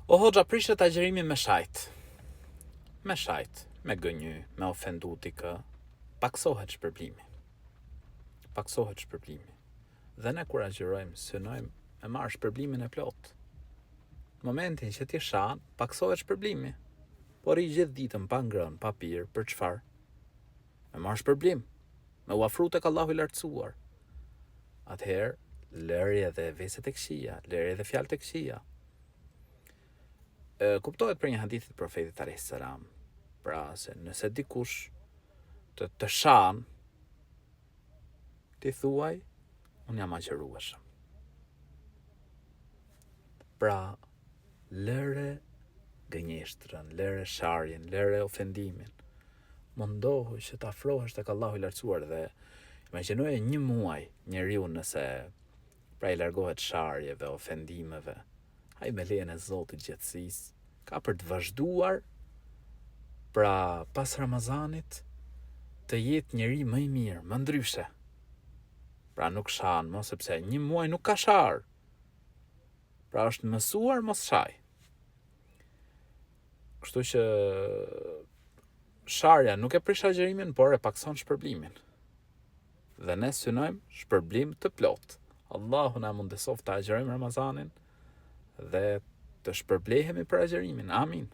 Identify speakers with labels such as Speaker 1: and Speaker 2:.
Speaker 1: O hoxha, prishet agjërimi me shajt. Me shajt, me gënjy, me ofendu dikë, paksohet shpërblimi. Paksohet shpërblimi. Dhe ne kur agjërojmë, synojmë me marrë shpërblimin e plot. Në momentin që ti shan, paksohet shpërblimi. Por i gjithë ditën pa ngrënë, pa pirë, për çfarë? Me marrë shpërblim, me u afru tek Allahu i lartësuar. Atëherë, lërje dhe veset e këqija, lërje dhe fjalë të këqija. Kuptohet për një hadith të profetit alayhis salam, pra se nëse dikush të shan, ti thuaj, unë jam agjërueshëm. Pra, lëre gënjeshtrën, lëre sharjen, lëre ofendimin. Mundohu që të afrohesh tek Allahu i lartësuar dhe imagjinoje një muaj njeriu nëse pra i largohet sharjeve, ofendimeve, ai me lejen e Zotit gjatësisë ka për të vazhduar pra pas Ramazanit të jetë njeri më i mirë, më ndryshe. Pra nuk shan, mos sepse një muaj nuk ka shar. Pra është mësuar mos shaj. Kështu që sharja nuk e prish agjërimin, por e pakson shpërblimin. Dhe ne synojmë shpërblim të plot. Allahu na mundesoft të agjërojmë Ramazanin dhe të shpërblehemi për agjërimin. Amin.